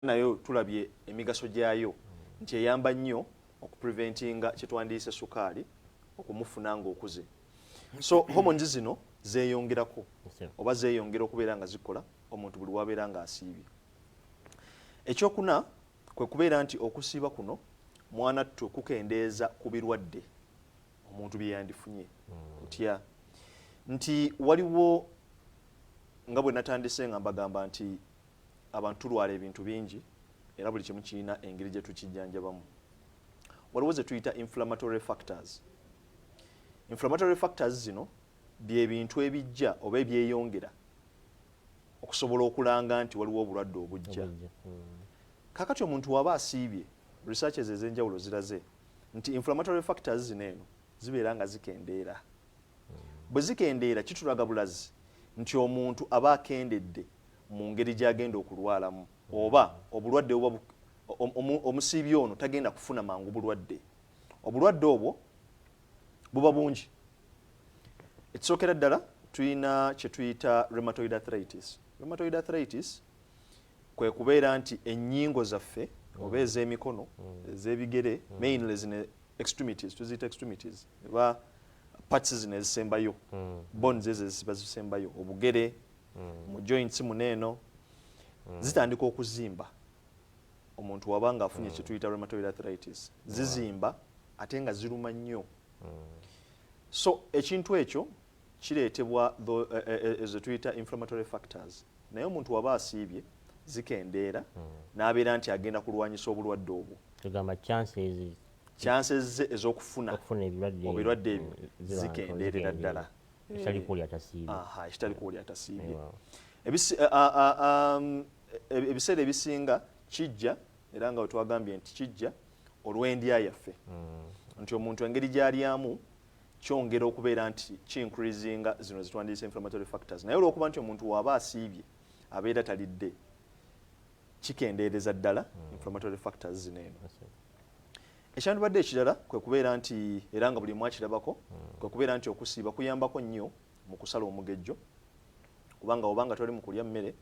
nayo tulabye emigaso gyayo nti eyamba nnyo okupreventinga kyetwandiise sukaali okumufuna ng'okuze. So hormones zino zeeyongerako oba zeeyongera okubeera nga zikola omuntu buli wabeera nga asiibye. Ekyokuna kwe kubeera nti okusiiba kuno mwana ttu kukendeeza ku birwadde omuntu bye yandifunye. Ntya nti waliwo nga bwe natandise nga mbagamba nti abantu tulwala ebintu bingi era buli kimu kirina engeri gye tukijjanjabamu. Waliwo ze tuyita inflammatory factors. Inflammatory factors zino bye bintu ebijja oba ebyeyongera okusobola okulanga nti waliwo obulwadde obujja. Kakati omuntu waba asiibye, researches ez'enjawulo ziraze nti inflammatory factors zino eno zibeera nga zikendeera. Bwe zikendeera kitulaga bulazi nti omuntu aba akendedde mu ngeri gy'agenda okulwalamu oba obulwadde oba omusiibi ono tagenda kufuna mangu bulwadde. Obulwadde obwo buba bungi. Ekisookera ddala tulina kye tuyita rheumatoid arthritis. Rheumatoid arthritis kwe kubeera nti ennyingo zaffe oba ez'emikono ez'ebigere mainly zino extremities tuziyita extremities eba parts zino ezisembayo bones ezo eziba zisembayo obugere mu joints muneeno zitandika okuzimba omuntu waba nga afunye kye tuyita rheumatoid arthritis. Zizimba ate nga ziruma nnyo. So ekintu ekyo kireetebwa ezo tuyita inflammatory factors. Naye omuntu waba asiibye zikendeera n'abeera nti agenda kulwanyisa obulwadde obwo. Tugamba chances ze ez'okufuna ebirwadde ebyo zikendeerera ddala. Ekitali kuwulira atasiibye. Ekitali kuwulira atasiibye. Ebiseera ebisinga kijja era nga wetwagambye nti kijja olw'endya yaffe. Nti omuntu engeri gy'alyamu kyongera okubeera nti ki-increasinga zino zitwandiisa inflammatory factors. Naye olw'okuba nti omuntu waba asiibye abeera talidde kikendeereza ddala inflammatory factors zino eno. Ekyandibadde ekirala kwe kubeera nti era nga buli mwakirabako kwe kubeera nti okusiiba kuyambako nnyo mu kusala omugejjo kubanga obanga toli mu kulya mmere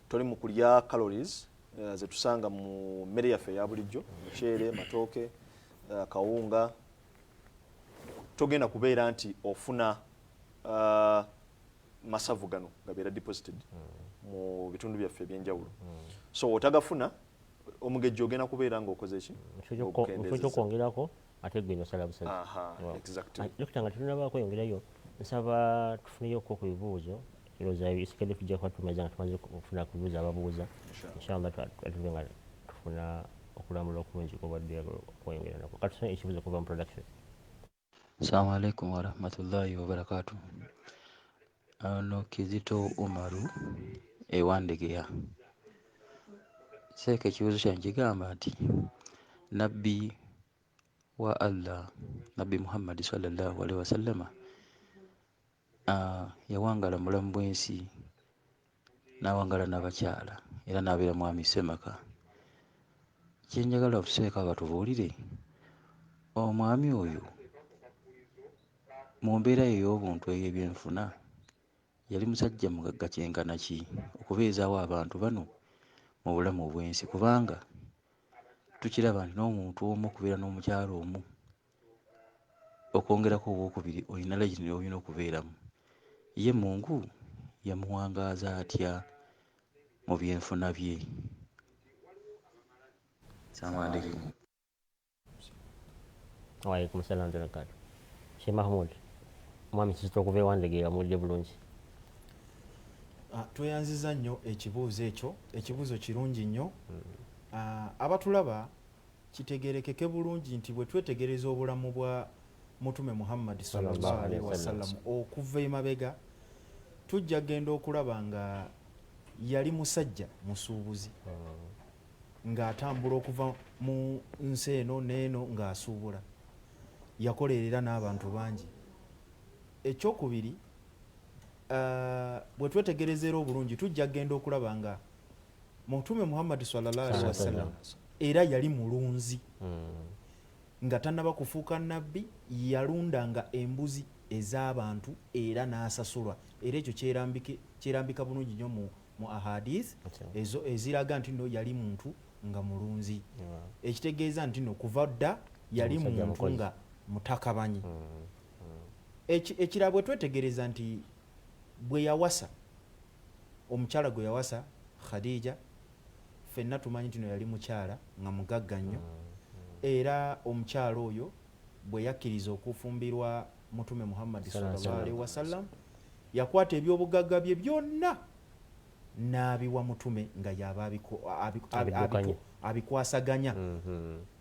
toli mu kulya calories ze tusanga mu mmere yaffe eya bulijjo muceere matooke kawunga togenda kubeera nti ofuna masavu gano gabeera deposited mu bitundu byaffe ebyenjawulo. So otagafuna omugejjo ogenda kubeera ng'okoze ki? Ekyokwongerako ate gwe nosala busazi. Exactly. Dokita nga tunabaako kweyongerayo nsaba tufuneyo ku bibuuzo eroza ebisikadde tujja kuba tumaze nga tumaze okufuna ku bibuuzo ababuuza inshallah tuve nga tufuna okulambula okulungi kwobadde okweyongera nako. Katusome ekibuuzo kuva mu production. Assalamu alaikum warahmatullahi wabarakatuh. Ano Kizito Umaru ewandegeya. Seeka ekibuuzo kyange kigamba nti nabbi wa Allah nabbi Muhammad sallallahu alaihi wasallama yawangala mulamu bw'ensi n'awangala n'abakyala era n'abeera mwami Semaka. Kyenjagala otuseeka batubuulire omwami oyo mu mbeera ye ey'obuntu ey'ebyenfuna yali musajja mugagga kyenkana ki okubeezaawo abantu bano mu bulamu obw'ensi kubanga tukiraba nti n'omuntu omu okubeera n'omukyalo omu okwongerako obwokubiri olina legini olina okubeeramu. Ye Mungu yamuwangaaza atya mu byenfuna bye? Assalamu alaikum. Wa alaikum salaam wa rahmatullahi. Sheikh Mahmoud mwami Kizito okuva ewandegeya mulidde bulungi. Tweyanziza nnyo ekibuuzo ekyo. Ekibuuzo kirungi nnyo. Abatulaba kitegerekeke bulungi nti bwe twetegereza obulamu bwa Mutume Muhammad sallallahu alaihi wasallam okuva emabega tujja genda okulaba nga yali musajja musuubuzi ng'atambula okuva mu nsi eno n'eno ng'asuubula. Yakolerera n'abantu bangi. Ekyokubiri bwe twetegerezera obulungi tujja genda okulaba nga Mutume Muhammad sallallahu alaihi wasallam era yali mulunzi nga tannaba kufuuka nabbi yalundanga embuzi ez'abantu era n'asasulwa. Era ekyo kyerambika bulungi nnyo mu ahadith ezo eziraga nti nno yali muntu nga mulunzi ekitegeeza nti nno kuva dda yali muntu nga mutakabanyi ekirala bwe twetegereza nti bwe yawasa omukyala gwe yawasa Khadija ffenna tumanyi nti no yali mukyala nga mugagga nnyo era omukyala oyo bwe yakkiriza okufumbirwa mutume Muhammad sallallahu alaihi wasallam yakwata ebyobugagga bye byonna n'abiwa mutume nga yaba abikwasaganya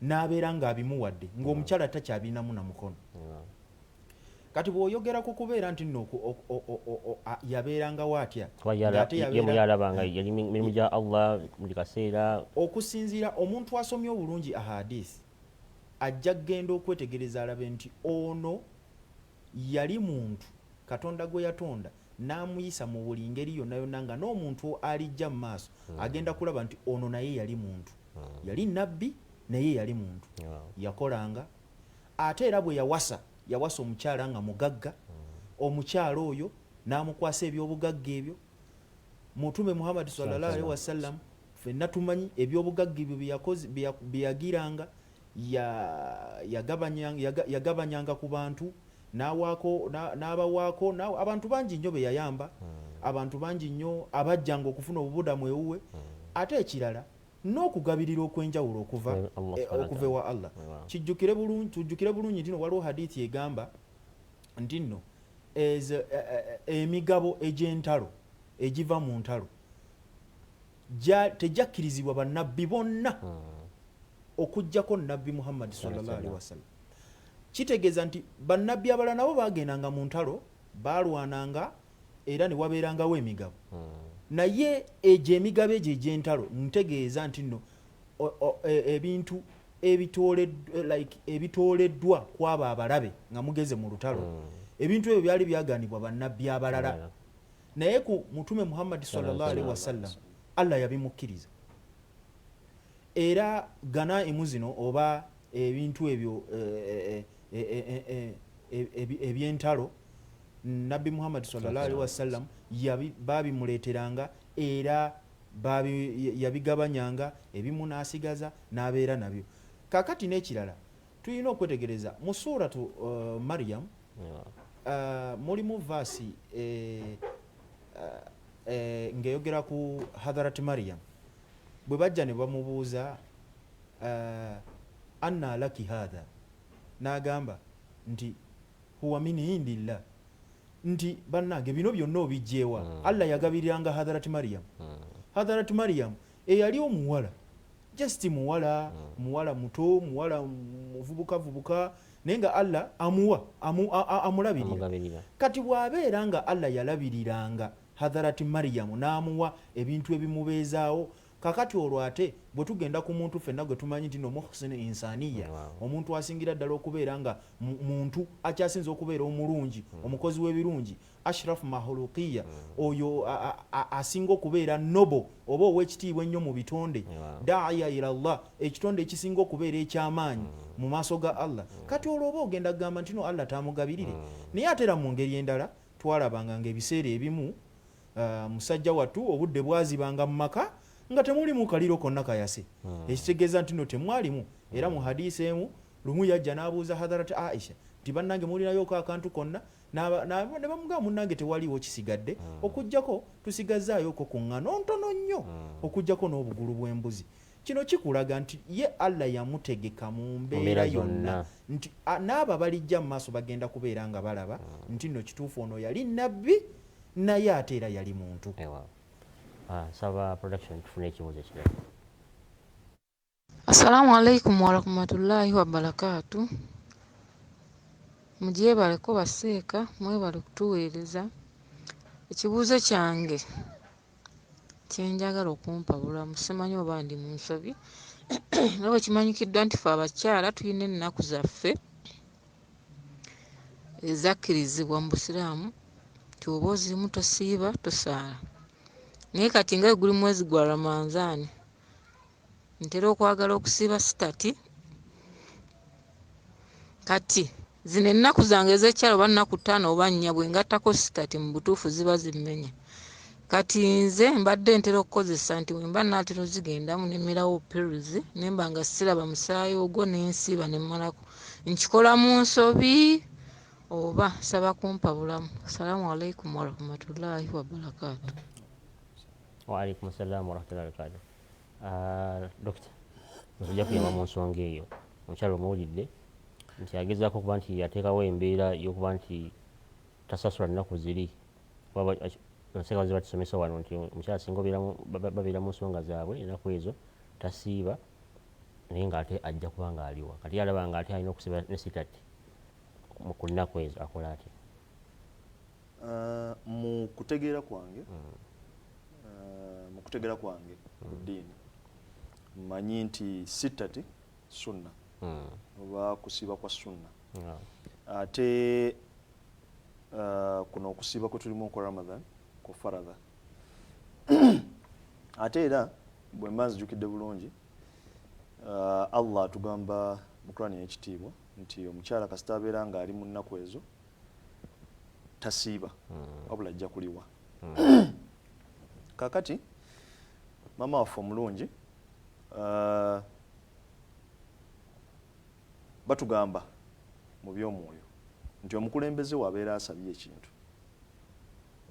n'abeera ng'abimuwadde ng'omukyala takyabinamu na mukono kati bw'oyogera ku kubeera nti nno yabeerangawo atya mirimu gya Allah buli kaseera okusinziira omuntu asomye obulungi ahadisi ajja kgenda okwetegereza alabe nti ono yali muntu Katonda gwe yatonda n'amuyisa mu buli ngeri yonna yonna nga n'omuntu alijja mu maaso agenda kulaba nti ono naye yali muntu yali nabbi naye yali muntu yakolanga ate era bwe yawasa omukyala nga mugagga omukyala oyo n'amukwasa ebyobugagga ebyo mutume Muhammad sallallahu alaihi wasallam ffenna tumanyi ebyobugagga ebyo byeyagiranga yagabanyanga ku bantu n'abawaako abantu bangi nnyo beyayamba abantu bangi nnyo abajjanga okufuna obubudamu ewuwe ate ekirala n'okugabirira okwenjawulo okuva ewa Allah tujjukire bulungi nti no waliwo hadithi egamba nti nno emigabo egy'entalo egiva mu ntalo tejakkirizibwa bannabbi bonna okujjako nabbi Muhammad sallallahu alaihi wasallam kitegeeza nti bannabbi abalala nabo bagendanga mu ntalo balwananga era ne wabeerangawo emigabo naye egyo emigabo egyo egy'entalo ntegeeza nti nno ebintu ebitooleddwa kwabo abalabe nga mugeze mu lutalo ebintu ebyo byali byaganibwa bannabbi abalala naye ku mutume Muhammad sallallahu alaihi wasallam Allah yabimukkiriza era ganaimu zino oba ebintu ebyo ebyentalo nabbi Muhammad sallallahu alaihi wasallam babimuleeteranga era yabigabanyanga ebimu n'asigaza n'abeera nabyo kakati n'ekirala tulina okwetegereza mu suratu Maryam mulimu vaasi ng'eyogera ku Hadharati Maryam bwe bajja ne bamubuuza anna laki hadha n'agamba nti huwa min indillah nti bannange bino byonna obijjeewa Allah yagabiriranga Hadharati Maryam Hadharati Maryam eyali omuwala just muwala muto muwala muvubuka naye nga Allah amulabirira kati bw'abeera nga Allah yalabiriranga Hadharati Maryam n'amuwa ebintu ebimubeezaawo kakati olwo ate bwe tugenda ku muntu ffenna gwe tumanyi nti nomuhsin insaniya omuntu asingira ddala okubeera nga muntu akyasinza okubeera omulungi omukozi w'ebirungi ashraf mahulukiya oyo asinga okubeera nobo oba ow'ekitiibwa ennyo mu bitonde daaya ila Allah ekitonde ekisinga okubeera eky'amaanyi mu maaso ga Allah kati olwo oba ogenda kugamba nti no Allah tamugabirire naye ate era mu ngeri endala twalabanga ng'ebiseera ebimu musajja wattu obudde bwazibanga mu maka nga temulimu kaliro konna kayase ekitegeeza nti no temwalimu era mu hadisi emu lumu yajja n'abuuza Hadharati Aisha nti bannange mulinayooko akantu konna ne bamugamba munnange tewaliwo kisigadde okujjako tusigazaayooko ku ŋŋano ntono nnyo okujjako n'obugulu bw'embuzi kino kikulaga nti ye Allah yamutegeka mu mbeera yonna nti n'abo balijja mu maaso bagenda kubeera nga balaba nti nno kituufu ono yali nabbi naye ate era yali muntu saba production tufune ekibuuzo ekirala. Assalamu alaikum warahmatullahi wabarakatu. Mugyebaleko baseeka mwebale kutuweereza. Ekibuuzo kyange kyenjagala okumpabula musimanyi oba ndi mu nsobi nga bwe kimanyikiddwa nti ffe abakyala tulina ennaku zaffe ezakkirizibwa mu busiraamu ti oba ozimu tosiiba tosaala. Naye kati nga guli mwezi gwa Ramadhan ntera okwagala okusiiba sitati kati zino ennaku zange ez'ekyalo oba nnaku 5 oba 4 bwe ngattako sitati mu butuufu ziba zimmenye kati nze mbadde ntera okukozesa nti wemba naatera ozigendamu nemerawo pills nemba nga siraba musaayi ogwo nensiiba nemmalako nkikola mu nsobi oba saba kumpa bulamu. Assalamu alaikum warahmatullahi wabarakatu. Waalaikum salamu warahmatullahi wabarakatu. Dokita, ojja kuyamba mu nsonga eyo. Omukyala omuwulidde nti agezaako okuba nti yateekawo embeera y'okuba nti tasasula nnaku ziri. Nseka baziba tusomesa wano nti omukyala singa babeera mu nsonga zaabwe ennaku ezo tasiiba naye ng'ate ajja kuba ng'aliwa. Kati alaba ng'ate alina okusiba ne sitati ku nnaku ezo akola atya? Mu kutegeera kwange ku ddiini mmanyi nti sitati sunna oba kusiiba kwa sunna ate kuno okusiiba kwe tulimu okwa Ramadhan ku faradha ate era bwe mba nzijukidde bulungi Allah atugamba mu Qur'ani y'ekitiibwa nti omukyala kasita abeera ng'ali mu nnaku ezo tasiiba wabula ajja kuliwa. Kakati mama waffe omulungi batugamba mu by'omwoyo nti omukulembeze wabeera asabye ekintu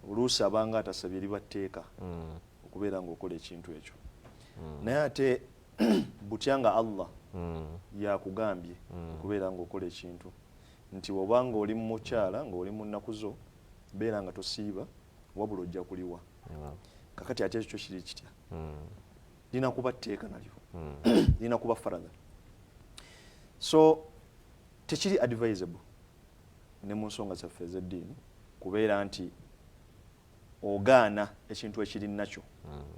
oluusi abanga atasabye liba tteeka okubeera ng'okola ekintu ekyo naye ate butya nga Allah yakugambye okubeera ng'okola ekintu nti obanga oli mu mukyala ng'oli mu nnaku zo beera nga tosiiba wabula ojja kuliwa. Kakati ate ekyo kiri kitya lina kuba tteeka nalyo lina kuba faradha, so tekiri advisable ne mu nsonga zaffe ez'eddiini kubeera nti ogaana ekintu ekiri nakyo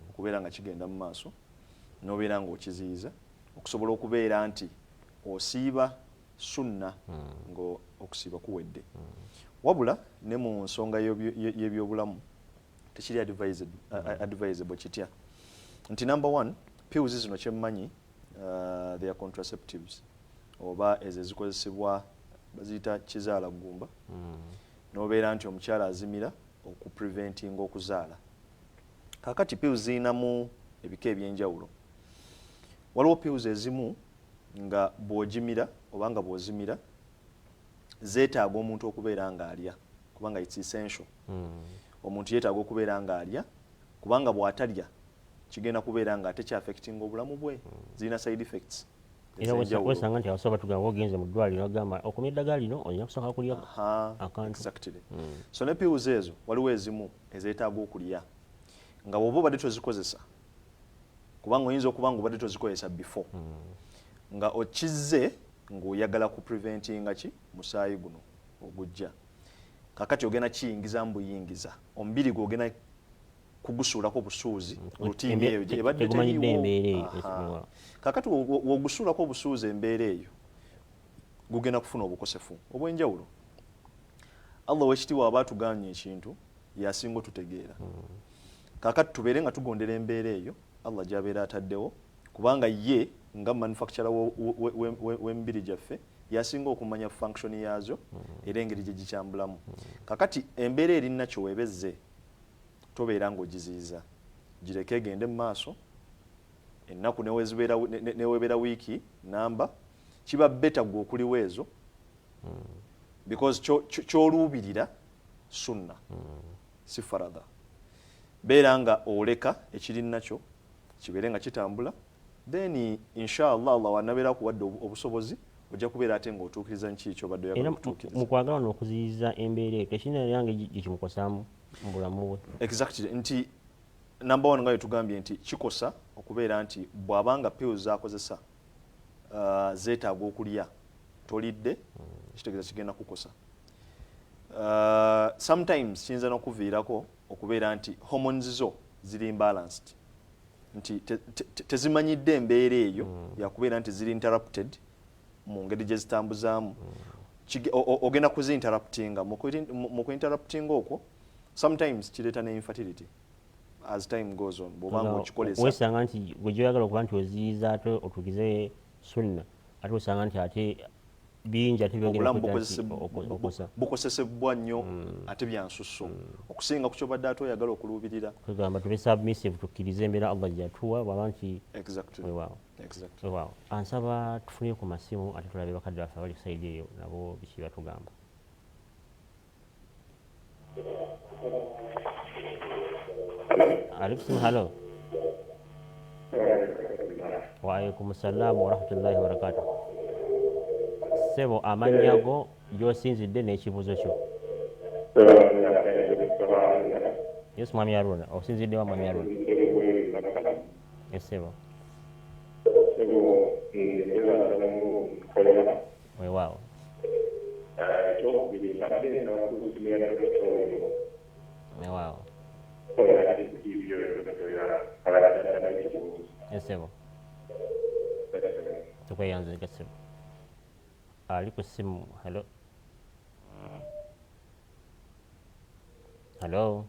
okubeera nga kigenda mu maaso n'obeera ng'okiziyiza okusobola okubeera nti osiiba sunna ng'okusiiba kuwedde. Wabula ne mu nsonga y'ebyobulamu tekiri advisable kitya nti number one pills zino kyemmanyi they are contraceptives oba ezo ezikozesebwa baziyita kizaala ggumba n'obeera nti omukyala azimira okupreventinga okuzaala. Kakati pills ziyinamu ebika ebyenjawulo. Waliwo pills ezimu nga bw'ogimira oba nga bw'ozimira zeetaaga omuntu okubeera ng'alya kubanga it's essential. Omuntu yeetaaga okubeera ng'alya kubanga bw'atalya kigenda kubeera nga ate kyaffectinga obulamu bwe, zirina side effects. Era wesanga nti abasoba batugamba ogenze mu ddwaliro ogamba okumya eddagala lino olina kusooka kulya akantu. Exactly. So ne pills ezo waliwo ezimu ezeetaaga okulya nga bw'oba obadde tozikozesa kubanga oyinza okuba nga obadde tozikozesa before nga okizze ng'oyagala ku preventinga ki musaayi guno ogujja. Kakati ogenda kiyingiza mu buyingiza omubiri gw'ogenda kugusuulako obusuuzi rutiini eyo ebadde teriiwo. Kakati wogusuulako obusuuzi embeera eyo gugenda kufuna obukosefu obw'enjawulo. Allah w'ekitiibwa aba atuganye ekintu yasinga otutegeera. Kakati tubeere nga tugondera embeera eyo Allah gy'abeera ataddewo kubanga ye nga manufacturer w'emibiri gyaffe yasinga okumanya function yaazo era engeri gye gikyambulamu. Kakati embeera eri nakyo weebezze tobeera ng'ogiziyiza, gireke egende mu maaso. Ennaku neweebeera wiiki namba kiba beta gwe okuliwo ezo because kyoluubirira sunna si faradha. Beera nga oleka ekiri nakyo kibeere nga kitambula then inshallah Allah wanabeera kuwadde obusobozi ojja kubeera ate ng'otuukiriza nki ky'obadde oyagala okutuukiriza. Mu kwagala n'okuziyiza embeera eyo tekirina yange gikimukosaamu mu bulamu bwe. Exactly. Nti number one nga yetugambye nti kikosa okubeera nti bw'abanga pills z'akozesa zeetaaga okulya tolidde kitegeeza kigenda kukosa. Sometimes kiyinza n'okuviirako okubeera nti hormones zo ziri imbalanced nti tezimanyidde embeera eyo yakubeera nti ziri interrupted mu ngeri gye zitambuzaamu. Ogenda kuzi-interruptinga mu ku-interruptinga okwo sometimes kireeta ne infertility as time goes on bw'obanga okikolesa. Weesanga nti gwe gy'oyagala okuba nti oziyiza ate otuukize sunna ate osanga nti ate bingi ate byongera bukosesebwa nnyo ate byansusso okusinga ku kyobadde ate oyagala okuluubirira kugamba tube submissive tukkirize embeera Allah gyatuwa bwaba nti weewaawo ansaba tufunire ku masimu ate tulabe bakadde baffe abali saidi eyo nabo biki batugamba. Alaikum halo. Waalaikum salaam wa rahmatullahi wa barakatuh. Sebo amannya go gy'osinzidde n'ekibuuzo kyo. Yes mwami Haruna, osinzidde wa mwami Haruna? Yes sebo. Weewaawo. Weewaawo. Yes sebo. Tukweyanzika sebo. Ali ku simu. Hello. Hello.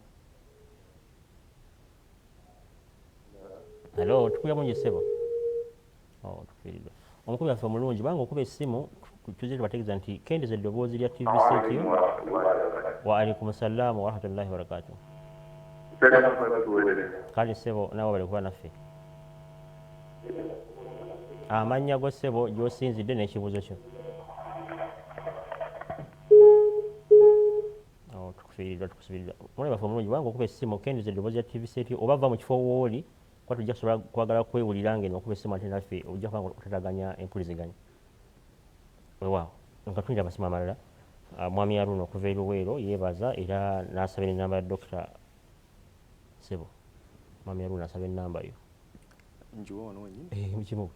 Hello, tukuya mungi sebo. Oh, tufiridde. Omukubi affe omulungi banga okuba essimu tuze tubategeeza nti kendeeza eddoboozi lya TV Sekyo. Wa alaikum salaam wa rahmatullahi wa barakatuh. Kale sebo nabo bali kuba naffe. Amannya go sebo gy'osinzidde n'ekibuuzo kyo. Tukusubiridwa mwana baffe omulungi banga okuba essimu kendeeza eddoboozi lya TV Sekyo oba va mu kifo wooli kuba tujja kusobola kwagala kwewulira ngeno okuba essimu ate naffe ojja kubanga otataganya empuliziganya. Weewaawo nga tuyinza amasimu amalala mwami Haruna okuva e Luweero yeebaza era n'asaba ennamba ya Dr. Sebo. Mwami Haruna asaba ennamba yo. Njiwa wano wenyini? Mukimu.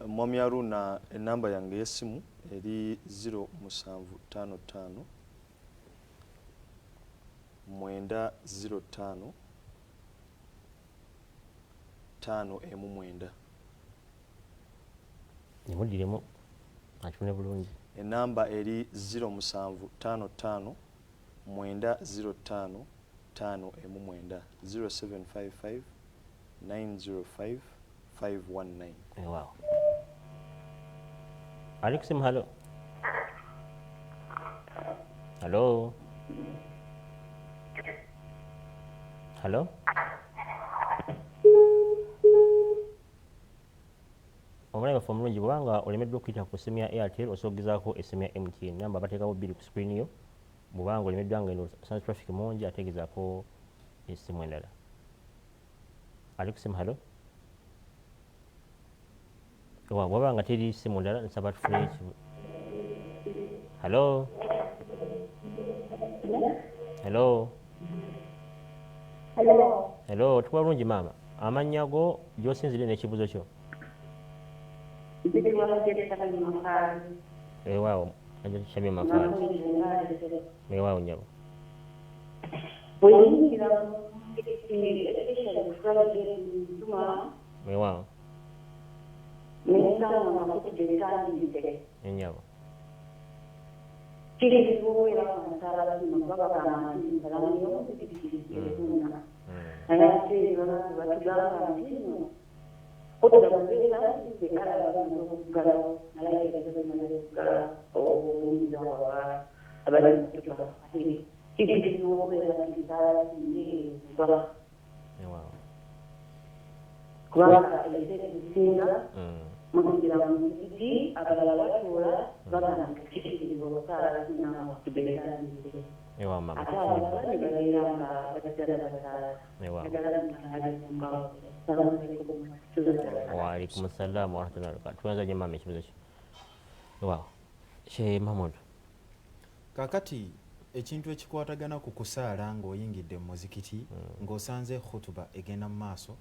Mwami Haruna ennamba yange y'essimu eri 0755 905 5M9. Nimuddiremu akifune bulungi. Ennamba eri 0755 905 5M9 0755 905 519. Wow. Alexim, hello. Hello. Hello. Omulaba ffe omulungi bwanga olemeddwa okuyita ku ssimu ya Airtel osogezaako essimu ya MTN namba bateekawo bbiri ku screen yo bw'obanga olemeddwa nga eno sans traffic mungi ategezaako essimu endala. Ali ku ssimu hello. Bw'oba nga teri ssimu ndala nsaba tufune ekibu. Hello. Hello. Hello. Hello, tukuba bulungi maama. Amannya go gy'osinzidde n'ekibuuzo kyo. Waaw, aja tushamye mafaali. Waaw nyabo. Waaw. Nyabo. Waalaikum salaam wa rahmatullahi wa barakatuh. Tuanza jamaa ekibuuzo kyo. Wow. Sheikh Mahmoud. Kakati ekintu ekikwatagana ku kusaala ng'oyingidde mu muzikiti ng'osanze khutuba egenda mu maaso.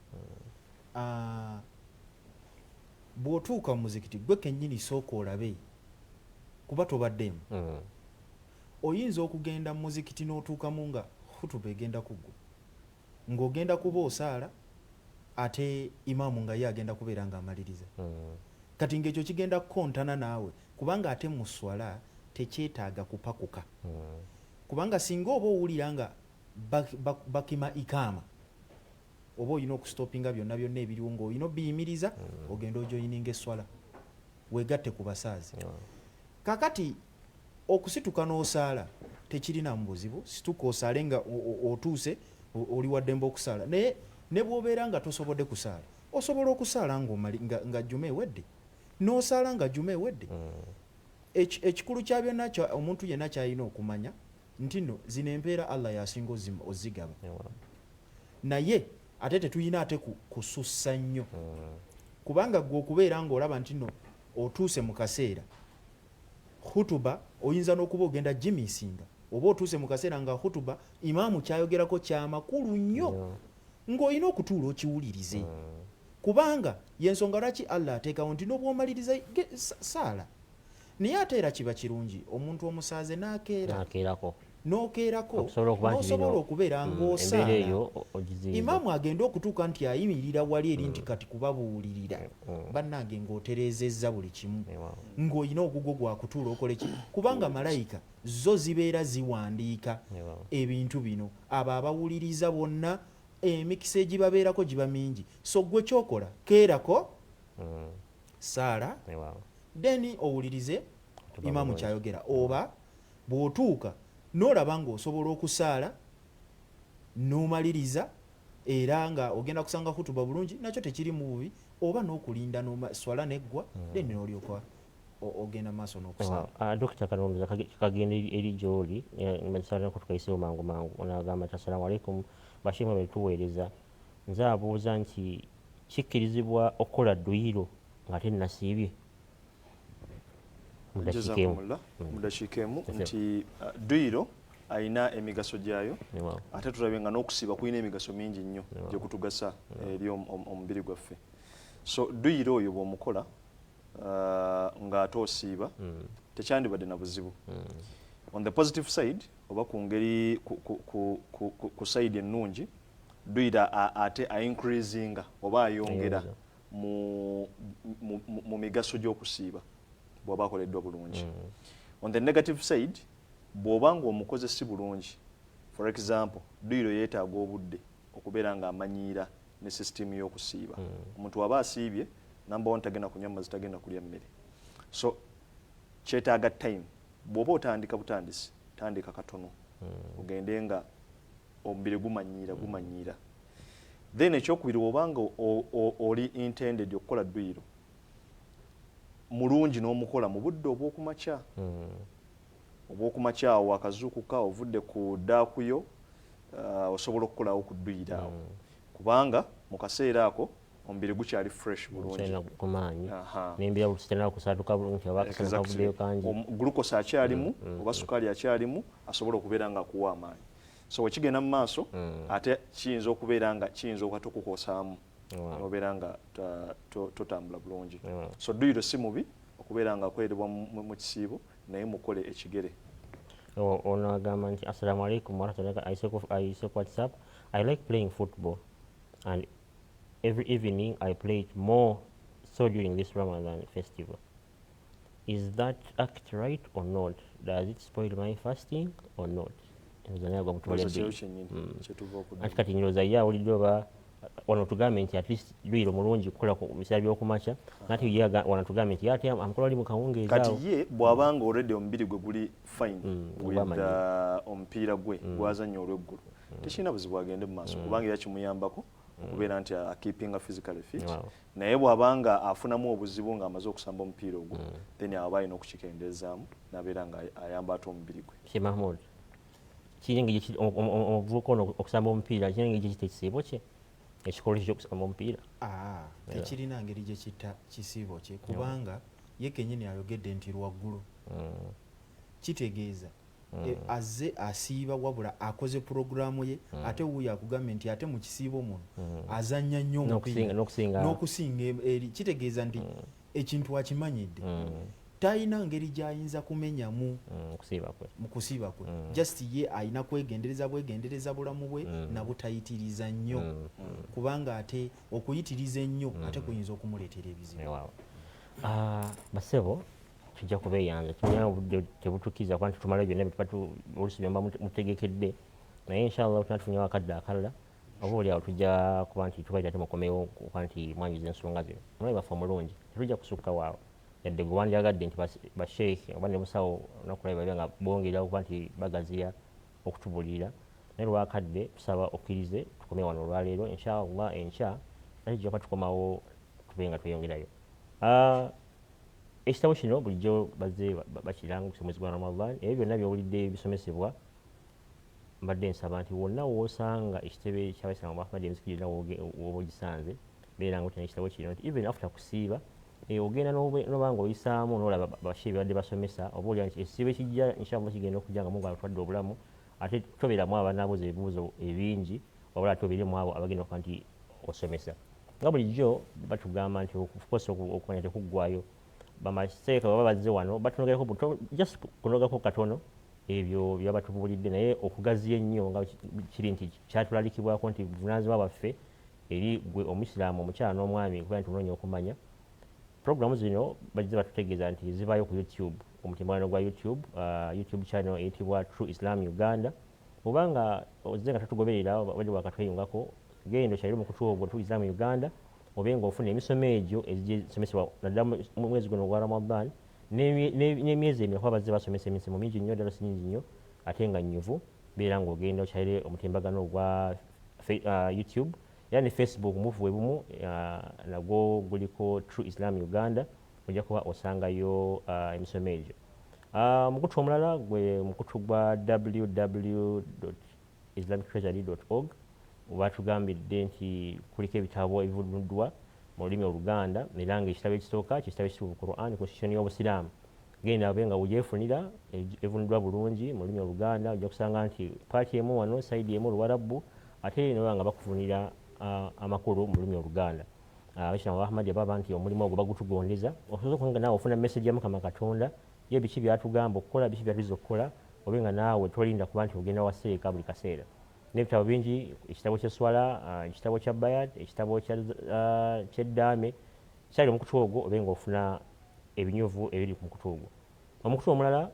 Bw'otuuka mu muzikiti gwe kennyini sooka olabe kuba tobaddemu. Oyinza okugenda mu muzikiti n'otuukamu nga khutuba egenda kuggwa ng'ogenda kuba osaala ate imaamu nga ye agenda kubeera ng'amaliriza. Kati ng'ekyo kigenda kukontana naawe kubanga ate mu swala tekyetaaga kupakuka. Kubanga singa oba owulira nga bakima ikaama oba olina okusitopinga byonna byonna ebiriwo ng'olina obiyimiriza ogenda ojoyininga esswala weegatte ku basaazi. kakati okusituka n'osaala tekirina mu buzibu, situka osaale nga otuuse oli waddembe okusaala, naye ne bw'obeera nga tosobodde kusaala osobola okusaala nga jjuma ewedde n'osaala nga jjuma ewedde. Ekikulu kya byonna omuntu yenna kyalina okumanya nti nno zino empeera Allah yasinga ozigaba, naye ate tetulina ate kusussa nnyo, kubanga gwe okubeera ng'olaba nti nno otuuse mu kaseera hutuba oyinza n'okuba ogenda gimisinga, oba otuuse mu kaseera nga hutuba imaamu kyayogerako kyamakulu nnyo ng'olina okutuula okiwulirize, kubanga yensonga lwaki Allah ateekawo nti n'obwomaliriza saala. Naye ate era kiba kirungi omuntu omusaaze n'akeerako n'osobola okubeera ng'osaala, imaamu agenda okutuuka nti ayimirira wali eri nti kati kubabuulirira bannange ng'otereezezza buli kimu, ng'olina ogugo gwakutuula okole ki, kubanga malayika zo zibeera ziwandiika ebintu bino, abo abawuliriza bonna emikisa egibabeerako giba mingi, so gwe kyokola keerako saala then owulirize imaamu kyayogera, oba bw'otuuka n'olaba ng'osobola okusaala n'omaliriza era nga ogenda kusanga hutuba bulungi, nakyo tekiri mu bubi, oba n'okulinda swala neggwa then n'olyoka ogenda maaso n'okusaala. Dokita Kalonzo kagenda eri gy'oli nko tukayiseo mangu onagamba nti assalamu alaikum bashiima betuweereza, nze abuuza nti kikkirizibwa okukola dduyiro nga tennasiibye mudakiika emu nti dduyiro ayina emigaso gyayo, ate tulabye nga n'okusiiba kulina emigaso mingi nnyo gyekutugasa eri omubiri gwaffe. So dduyiro oyo bw'omukola ng'ate osiiba tekyandibadde na buzibu. On the positive side oba ku ngeri ku side ennungi, dduyiro ate aincreasinga oba ayongera mu migaso gy'okusiiba bw'oba akoleddwa bulungi. On the negative side bw'oba ng'omukoze si bulungi, for example dduyiro yeetaaga obudde okubeera ng'amanyiira ne sisitimu y'okusiiba. Omuntu waba asiibye number one tagenda kunywa mazzi, tagenda kulya mmere, so kyetaaga time. Bw'oba otandika butandisi tandika katono ogende nga omubiri gumanyiira. Then ekyokubiri obanga oli intended okukola dduyiro mulungi n'omukola mu budde obw'okumakya awo akazuukuka ovudde ku ddaakuyo osobola okukolawo ku dduyiro awo, kubanga mu kaseera ako omubiri gukyali fresh bulungi, glucose akyalimu oba sukaali akyalimu, asobola okubeera nga akuwa amaanyi. So wekigenda mu maaso ate kiyinza okubeera nga kiyinza okukukosaamu obeera nga totambula bulungi. So dduyiro si mubi okubeera nga akolerebwa mu kisiibo, naye mukole ekigere. Ono agamba nti assalamu alaikum I check WhatsApp. I like playing football and every evening I play it more so during this Ramadan festival. Is that act right or not? Does it spoil my fasting or not? Kati nyoza ya olidde oba wano tugambe nti at least dduyiro mulungi kukola ku biseera by'okumakya, nati ye wano tugambe nti ate amukola oli mu kawungeezi awo. Kati ye bw'abanga already omubiri gwe guli fine with omupiira gwe gwazannya olw'eggulu tekirina buzibu agende mu maaso, kubanga era kimuyambako okubeera nti akeepinga physically fit. Naye bw'abanga afunamu obuzibu ng'amaze okusamba omupiira ogwo then aba alina okukikendeezaamu n'abeera nga ayamba ate omubiri gwe. Sheikh Mahmoud, omuvubuka ono okusamba omupiira kirina engeri gye kisiibo kye ekikolwa ky'okusamba omupiira? Tekirina ngeri gye kitta kisiibo kye, kubanga ye kennyini ayogedde nti lwaggulu, kitegeeza azze asiiba wabula akoze puroguramu ye, ate wuuyo akugambye nti ate mu kisiibo muno azannya nnyo omupiira n'okusinga eri, kitegeeza nti ekintu akimanyidde, talina ngeri gy'ayinza kumenyamu mu kusiiba kwe. Just ye alina bwegendereza bulamu bwe na butayitiriza nnyo, kubanga ate okuyitiriza ennyo ate kuyinza okumuleetera ebizibu. Basebo tujja kubeeyanza, tumanya obudde tebutukiza kuba tumala byonna oluusi byomba mutegekedde, naye inshallah tunatufunyawo akadde akalala oba oli awo tujja kuba nti tubaita temukomewo kuba nti mwanyiza ensonga zino. Omulabi waffe omulungi tetujja kusukka waawo, yadde gwe wandyagadde nti basheekhe oba ne musawo nakulaba babe nga bongera okuba nti bagaziya okutubulira naye lwakadde tusaba okkirize tukomye wano olwaleero inshallah enkya ate tujjako tukomawo tube nga tweyongerayo. Ekitabo kino bulijjo bazze bakiranga ku mwezi gwa Ramadhan, ebyo byonna byowulidde bisomesebwa mbadde nsaba nti wonna woosanga ekitebe ky'abaisiramu Muhammad emizikiti gyonna woba ogisanze beera nga otina ekitabo kino nti even after kusiiba ogenda noba nga oyisaamu n'olaba bashehe bibadde basomesa oba olya nti ekisiibo ekijja inshallah kigenda okujja nga mungu atwadde obulamu ate tobeeramu abanaabuuza ebibuuzo ebingi wabula ate obeeremu abo abagenda okuba nti osomesa nga bulijjo batugamba nti ofcourse okumanya tekuggwayo bamaseeka baba bazze wano batunogerako just kunogako katono ebyo byaba tubuulidde naye okugaziya ennyo nga kiri nti kyatulalikibwako nti buvunaanyizibwa bwaffe eri gwe omuisiraamu omukyala n'omwami kuba nti onoonya okumanya programu zino bajja batutegeeza nti zivaayo ku YouTube omutimbagano gwa YouTube channel eyitibwa True Islam Uganda obanga ozze nga tatugoberera wadde wakatweyungako genda okyalire mu kutu ogwo True Islam Uganda obe nga ofuna emisomo egyo ezisomesebwa naddala mu mwezi guno ogwa Ramadhan n'emyezi emira kuba bazze basomesa emisomo mingi nnyo ddala si nyingi nnyo ate nga nnyuvu beera ng'ogenda okyalire omutimbagano ogwa YouTube era ne Facebook muvu we bumu nagwo guliko True Islam Uganda ojja kuba osangayo emisomo egyo. Mukutu omulala gwe mukutu gwa www.islamictreasury.org batugambidde nti kuliko ebitabo ebivunuddwa mu lulimi Oluganda era nga ekitabo ekisooka kitabo ekitubu Quran constitution y'obusiraamu genda abe nga wegyefunira evunuddwa bulungi mu lulimi Oluganda ojja kusanga nti paati emu wano sayidi emu Oluwarabu ate noba nga bakuvunira amakulu mu lulimi Oluganda. Abaisiramu Ahmadi baba nti omulimu ogwo bagutugondeza osobola okuba naawe ofuna message ya Mukama Katonda ye biki byatugamba okukola biki byatuliza okukola obe nga naawe tolinda kuba nti ogenda waseeka buli kaseera. N'ebitabo bingi ekitabo ky'eswala ekitabo kya bayat ekitabo ky'eddaame kyali omukutu ogwo obe nga ofuna ebinyuvu ebiri ku mukutu ogwo. Omukutu omulala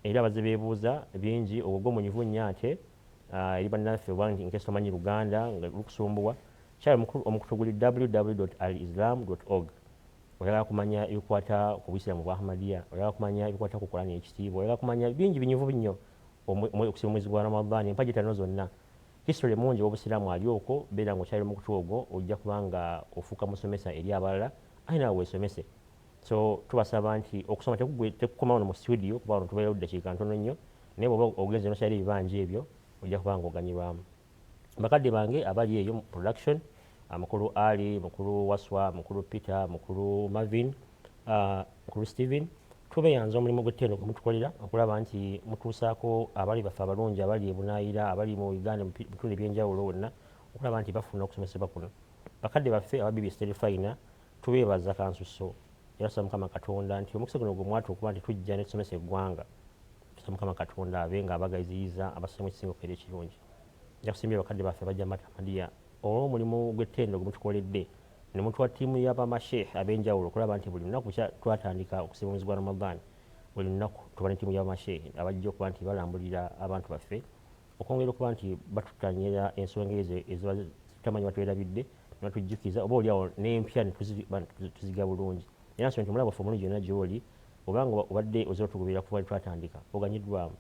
era abazze beebuuza bingi ogwo gwomunyivu nnyo ate eri bannaffe oba nkesi tomanyi Luganda nga lukusumbuwa kyali omukutu guli www.alislam.org oyagala kumanya ebikwata ku buisiramu bwa Ahmadiyya oyagala kumanya ebikwata ku Qur'ani ekitiibwa oyagala kumanya bingi binyuvu nnyo okusiba omwezi gwa Ramadhan empagi ttaano zonna history mungi w'obusiraamu ali okwo beera ng'okyali omukutu ogwo ojja kuba nga ofuuka musomesa eri abalala aye naawe weesomese. So tubasaba nti okusoma tekukoma wano mu studio kuba wano tubeerawo ddakiika ntono nnyo naye bw'oba ogenze n'okyali ebibanja ebyo ojja kuba nga oganyirwamu. Bakadde bange abali eyo mu production mukulu Ali, mukulu Waswa, mukulu Peter, mukulu Marvin, mukulu Steven tubeeyanza omulimu gw'ettendo gwe mutukolera okulaba nti mutuusaako abali baffe abalungi abali ebunaayira abali mu Uganda mu bitundu ebyenjawulo wonna okulaba nti bafuna okusomesebwa kuno. Bakadde baffe aba BBC Terefayina tubeebaza kansuso era tusaba Mukama Katonda nti omukisa guno gwe mwatu okuba nti tujja ne tusomesa eggwanga tusaba Mukama Katonda abe nga abagaziyiza abasomu ekisinga okubeera ekirungi. Nja kusimbira bakadde baffe bajja Ahmadiyya olw'omulimu gw'ettendo gwe mutukoledde ne mutuwa ttiimu y'abamashehe ab'enjawulo okulaba nti buli lunaku twatandika okusiba omwezi gwa Ramadhan buli lunaku tuba ne ttiimu y'abamashehe abajja okuba nti balambulira abantu baffe okwongera okuba nti batutanyira ensonga ezo eziba tutamanyi batwerabidde nebatujjukiza oba oliawo n'empya tuziga bulungi era nsonga nti omulabo waffe omulungi yonna gy'oli obanga obadde ozira otugoberera kuba twatandika oganyiddwamu.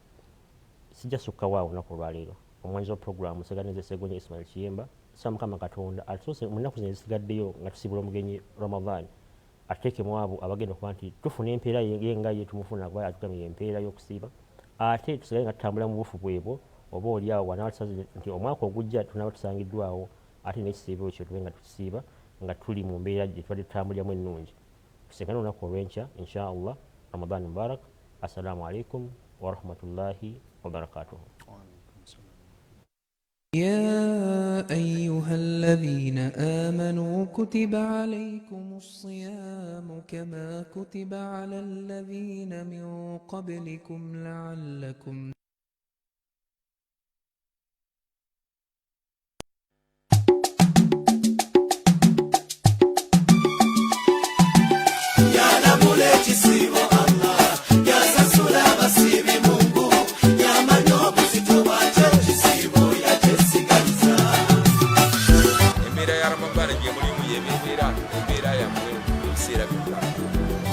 Sijja sukkawo awo olunaku olwaleero omwanyiza wa programu Seganeze Ssegonja Ismail Kiyemba tusaba Mukama Katonda atusoose mu nnaku zino ezisigaddeyo nga tusibula omugenyi Ramadhan atuteekemu abo abagenda okuba nti tufuna empeera yenga ye tumufuna kuba atugambye empeera y'okusiiba ate tusigale nga tutambula mu bufu bwebwo oba oliawo wanaaba tusaze nti omwaka ogujja tunaaba tusangiddwawo ate n'ekisiibo ekyo tube nga tukisiiba nga tuli mu mbeera gye tubadde tutambuliramu ennungi. Tusinkane olunaku olw'enkya insha Allah. Ramadan Mubarak. Assalamu alaikum wa rahmatullahi wa barakatuh. يا أيها الذين آمنوا كتب عليكم الصيام كما كتب على الذين من قبلكم لعلكم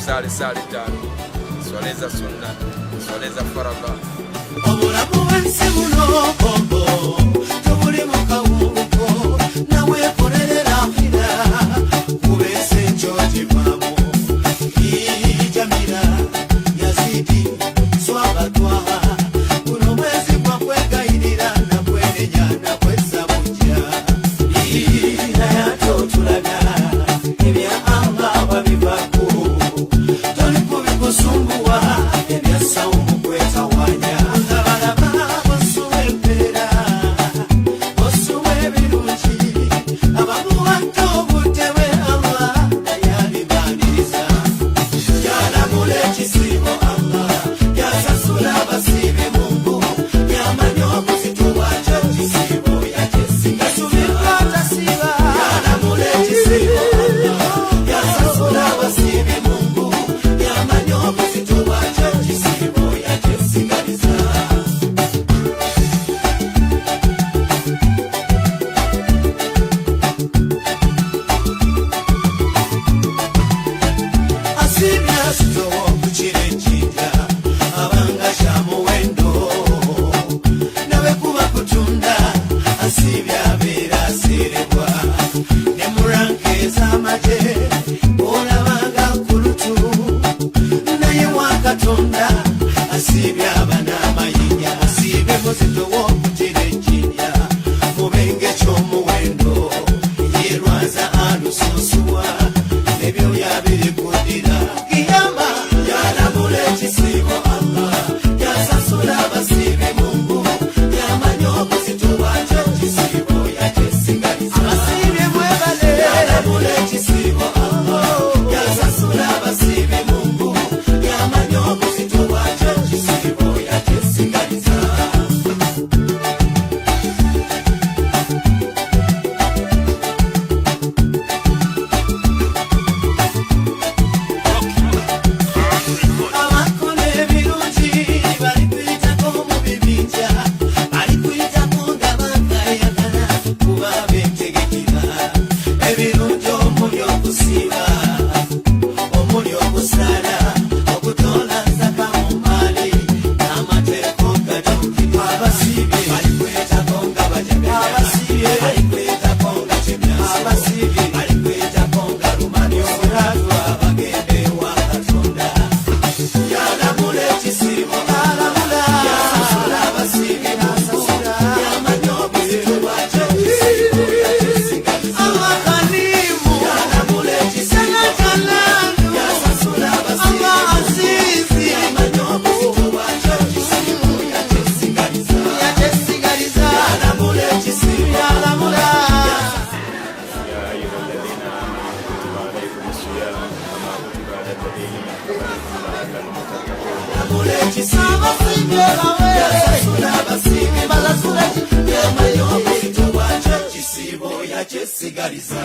tusale sale ttaano swaleza sunna swaleza farada obulamu bwensi buno tubuli mu kawuko nawe kolerera akhira kubese nkyokivaamu ijamira yazidi swabatwaha guno mwezi gwakwegayirira nakwenenya nakwesabujja nayatotulaga ebya Allah babivako toli kubikusumbuwa ebyasawo mukwetawanya abalaba bosuwa empeera bosuwa ebirungi abamuwatta obutebe Allah nayalibaniriza yalamula ekisiibo Allah yasasula abasiibi mungu yamanya okuzituba kyo kisiibo yakyesiga subikwatasiba yalamula ekisiibo Allah yasasula abasiibi mungu yamanya okuzituba kyo kisiibo yakyesigaliza asibya sitowa okukira enjinja abanga kya muwendo nawe kuba kutunda asibya abeera aseerebwa ne muranka ez'amagye olabanga kulutu naye wakatonda asibya abana amayinya asibe muzitowa okukira enjinja mubenge ky'omuwendo yerwaza alusunsuwa nebyo yabirikudira kiyama yalamula ekisiibo Allah yasasula abasiibi mungu yamanya okuzituba kyo kisiibo yakyesigaliza abasiibi mwebale yalamula ekisiibo Allah yasasula abasiibi mungu yamanya okuzituba kyo kisiibo yakyesigaliza abakola ebirungi bali kuyitako mu bibinja bali kuyitako nga bangayagala kuba betegekera ebirungi omuli okusiiba omuli okusala okutoola nsaka mu maali n'amateeka ogatuukirwa abasiibye bali kwetako nga bajagala abasiibye bali kwetako nga kimyanso abasiibye bali kwetako nga lumani omulatwa bagende ewa katonda yalamula ekisiibo alamula yasasula abasiibi nasasula yamanya obuzituba kyo kisiibo yakyesigaliza amakalimu yalamula ekisiibo kalanu yasasula abasiibi azizi yamanya obuzituba kyo kisiibo yakyesigaliza yakyesigaliza yalamula ekisiibo yalamula يا أيها الذين آمنوا كتب عليكم الصيام كما كتب على الذين من قبلكم لعلكم تتقون yalamula ekisiibo yasasula abasiibi balasula yamanya obuzituba kyo kisiibo yakyesigaliza